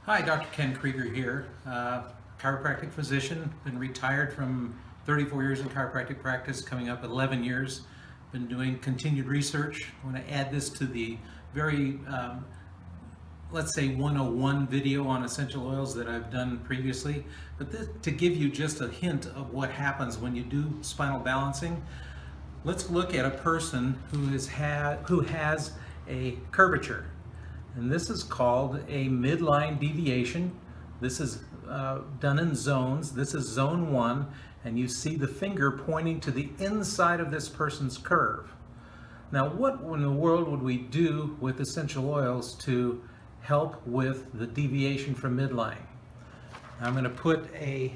Hi, Dr. Ken Krieger here, chiropractic physician, been retired from 34 years in chiropractic practice, coming up 11 years. Been doing continued research. I want to add this to the very, let's say 101 video on essential oils that I've done previously, but this, to give you just a hint of what happens when you do spinal balancing. Let's look at a person who has a curvature. And this is called a midline deviation. This is done in zones. This is zone 1, and you see the finger pointing to the inside of this person's curve. Now, what in the world would we do with essential oils to help with the deviation from midline? I'm going to put a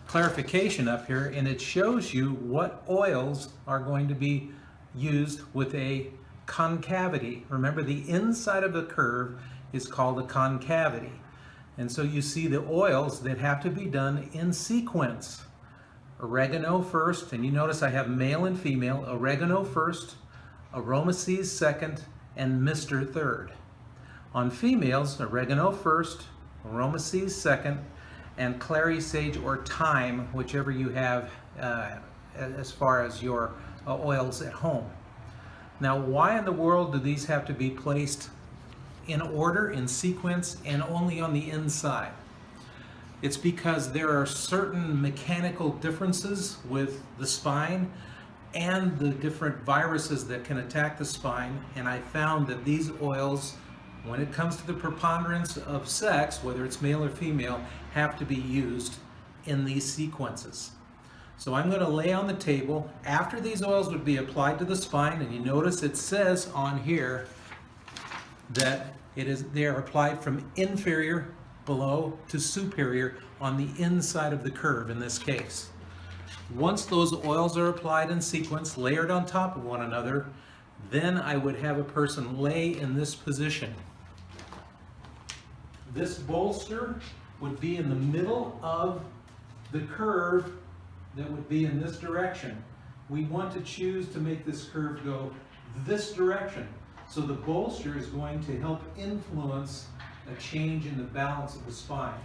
clarification up here, and it shows you what oils are going to be used with a concavity. Remember, the inside of the curve is called a concavity. And so you see the oils that have to be done in sequence. Oregano first, and you notice I have male and female. Oregano first, aromaceous second, and mister third. On females, oregano first, aromaceous second, and clary sage or thyme, whichever you have as far as your oils at home. Now, why in the world do these have to be placed in order, in sequence, and only on the inside? It's because there are certain mechanical differences with the spine and the different viruses that can attack the spine, and I found that these oils, when it comes to the preponderance of sex, whether it's male or female, have to be used in these sequences. So I'm going to lay on the table after these oils would be applied to the spine, and you notice it says on here that they are applied from inferior below to superior on the inside of the curve in this case. Once those oils are applied in sequence, layered on top of one another, then I would have a person lay in this position. This bolster would be in the middle of the curve that would be in this direction. We want to choose to make this curve go this direction. So the bolster is going to help influence a change in the balance of the spine.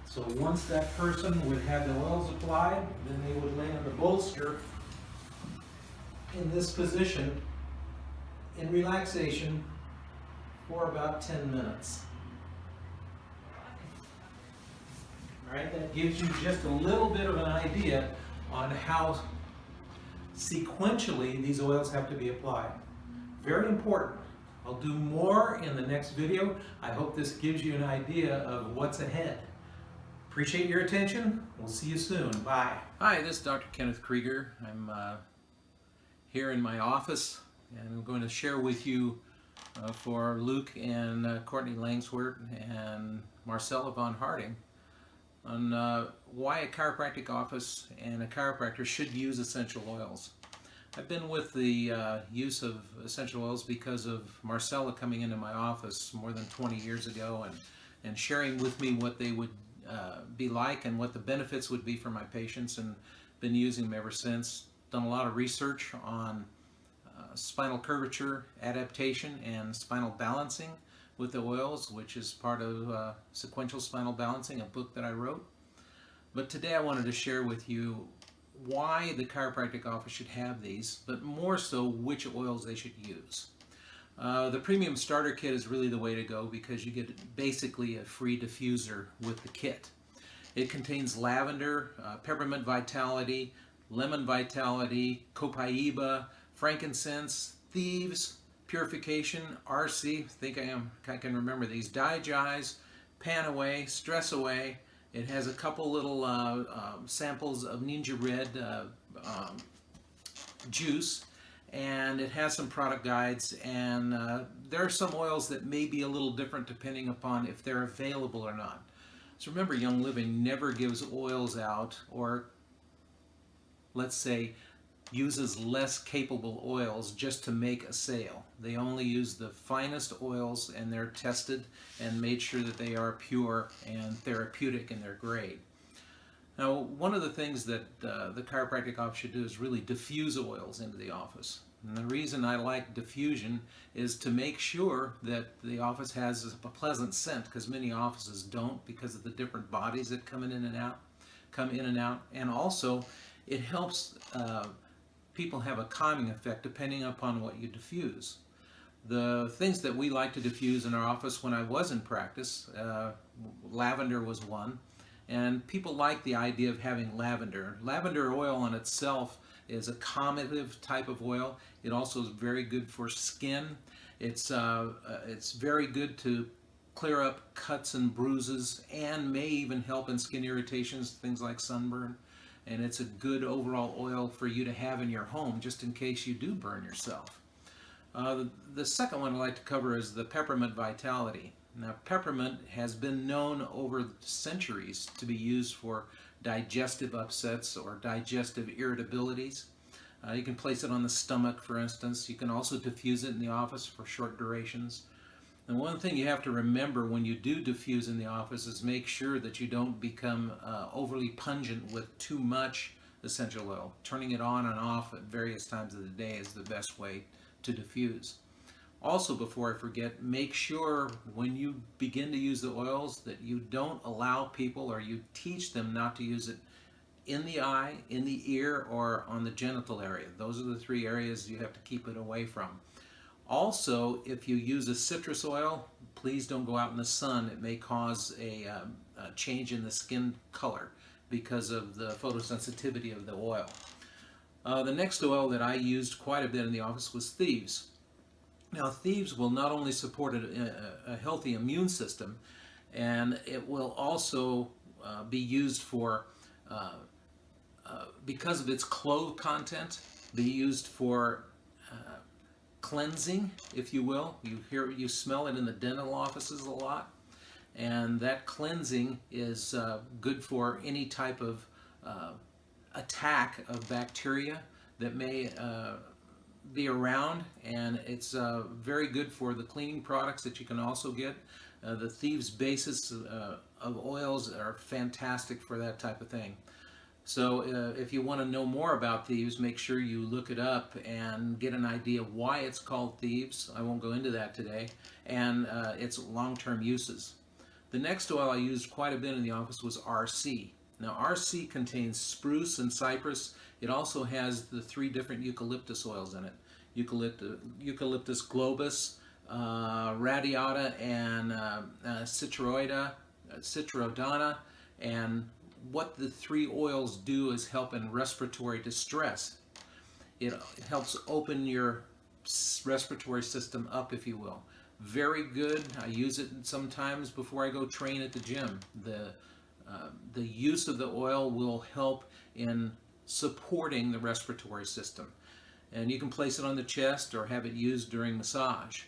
So once that person would have the oils applied, then they would lay on the bolster in this position in relaxation for about 10 minutes. All right, that gives you just a little bit of an idea on how sequentially these oils have to be applied. Very important. I'll do more in the next video. I hope this gives you an idea of what's ahead. Appreciate your attention. We'll see you soon. Bye. Hi, this is Dr. Kenneth Krieger. I'm here in my office, and I'm going to share with you for Luke and Courtney Langsworth and Marcella von Harding on why a chiropractic office and a chiropractor should use essential oils. I've been with the use of essential oils because of Marcella coming into my office more than 20 years ago and sharing with me what they would be like and what the benefits would be for my patients, and been using them ever since. Done a lot of research on spinal curvature, adaptation, and spinal balancing with the oils, which is part of Sequential Spinal Balancing, a book that I wrote. But today I wanted to share with you why the chiropractic office should have these, but more so which oils they should use. The Premium Starter Kit is really the way to go because you get basically a free diffuser with the kit. It contains lavender, peppermint vitality, lemon vitality, copaiba, frankincense, Thieves, purification, RC, I can remember these, Digize, Pan Away, Stress Away. It has a couple little samples of Ninja Red juice, and it has some product guides, and there are some oils that may be a little different depending upon if they're available or not. So remember, Young Living never gives oils out, or let's say uses less capable oils just to make a sale. They only use the finest oils, and they're tested and made sure that they are pure and therapeutic in their grade. Now, one of the things that the chiropractic office should do is really diffuse oils into the office. And the reason I like diffusion is to make sure that the office has a pleasant scent, because many offices don't because of the different bodies that come in and out. And also it helps people have a calming effect depending upon what you diffuse. The things that we like to diffuse in our office when I was in practice, lavender was one, and people like the idea of having lavender. Lavender oil on itself is a calmative type of oil. It also is very good for skin. It's very good to clear up cuts and bruises, and may even help in skin irritations, things like sunburn. And it's a good overall oil for you to have in your home just in case you do burn yourself. The second one I'd like to cover is the peppermint vitality. Now, peppermint has been known over centuries to be used for digestive upsets or digestive irritabilities. You can place it on the stomach, for instance. You can also diffuse it in the office for short durations. And one thing you have to remember when you do diffuse in the office is make sure that you don't become overly pungent with too much essential oil. Turning it on and off at various times of the day is the best way to diffuse. Also, before I forget, make sure when you begin to use the oils that you don't allow people, or you teach them not to use it in the eye, in the ear, or on the genital area. Those are the three areas you have to keep it away from. Also, if you use a citrus oil, please don't go out in the sun. It may cause a change in the skin color because of the photosensitivity of the oil. The next oil that I used quite a bit in the office was Thieves. Now, Thieves will not only support a healthy immune system, and it will also be used for, because of its clove content, be used for cleansing, if you will. You smell it in the dental offices a lot, and that cleansing is good for any type of attack of bacteria that may be around, and it's very good for the cleaning products that you can also get. The Thieves basis of oils are fantastic for that type of thing. So if you want to know more about Thieves, make sure you look it up and get an idea of why it's called Thieves. I won't go into that today, and its long-term uses. The next oil I used quite a bit in the office was RC. Now, RC contains spruce and cypress. It also has the three different eucalyptus oils in it. Eucalyptus globus, radiata, and citrodana. And what the three oils do is help in respiratory distress. It helps open your respiratory system up, if you will. Very good. I use it sometimes before I go train at the gym. The use of the oil will help in supporting the respiratory system. And you can place it on the chest or have it used during massage.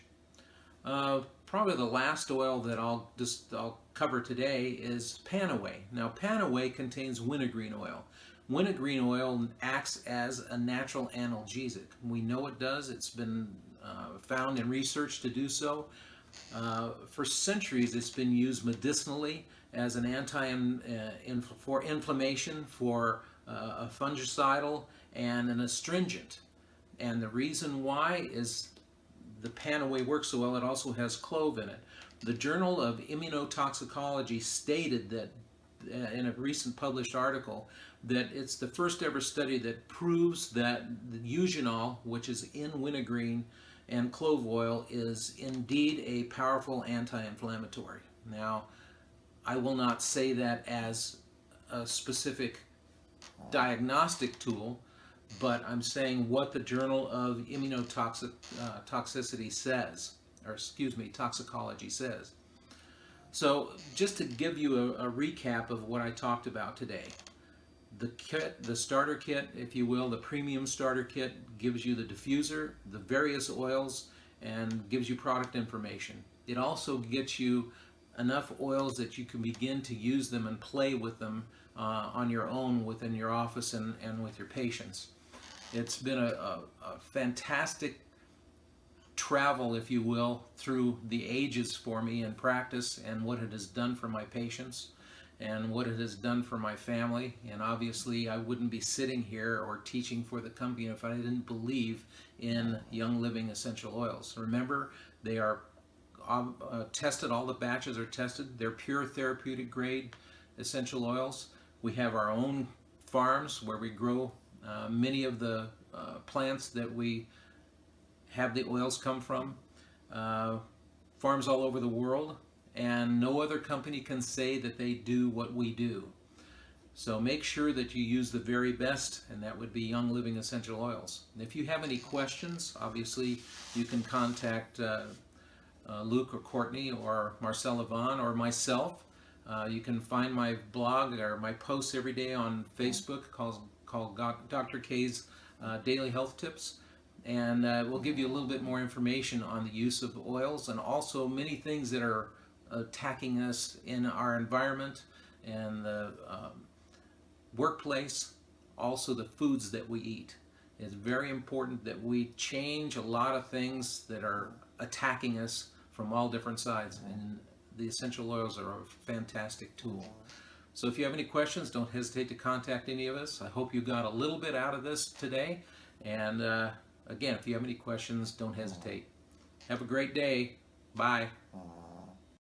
Probably the last oil that I'll cover today is Panaway. Now, Panaway contains wintergreen oil. Wintergreen oil acts as a natural analgesic. We know it does. It's been found in research to do so. For centuries, it's been used medicinally as an for inflammation, for a fungicidal, and an astringent. And the reason why is the Panaway works so well. It also has clove in it. The Journal of Immunotoxicology stated that in a recent published article that it's the first ever study that proves that the eugenol, which is in wintergreen and clove oil, is indeed a powerful anti-inflammatory. Now, I will not say that as a specific diagnostic tool, but I'm saying what the Journal of Immunotoxicity says, or excuse me, toxicology says. So just to give you a recap of what I talked about today, the kit, the starter kit, if you will, the premium starter kit gives you the diffuser, the various oils, and gives you product information. It also gets you enough oils that you can begin to use them and play with them on your own within your office and with your patients. It's been a fantastic travel, if you will, through the ages for me in practice and what it has done for my patients. and what it has done for my family. And obviously I wouldn't be sitting here or teaching for the company if I didn't believe in Young Living essential oils. Remember, they are tested, all the batches are tested. They're pure therapeutic grade essential oils. We have our own farms where we grow many of the plants that we have the oils come from. Farms all over the world, and no other company can say that they do what we do. So make sure that you use the very best, and that would be Young Living essential oils. And if you have any questions, obviously you can contact Luke or Courtney or Marcella Vaughn or myself. You can find my blog or my posts every day on Facebook called Dr. K's Daily Health Tips. And we'll give you a little bit more information on the use of oils and also many things that are attacking us in our environment and the workplace, also the foods that we eat. It's very important that we change a lot of things that are attacking us from all different sides, and the essential oils are a fantastic tool. So if you have any questions, don't hesitate to contact any of us. I hope you got a little bit out of this today, and again, if you have any questions, don't hesitate. Have a great day. Bye.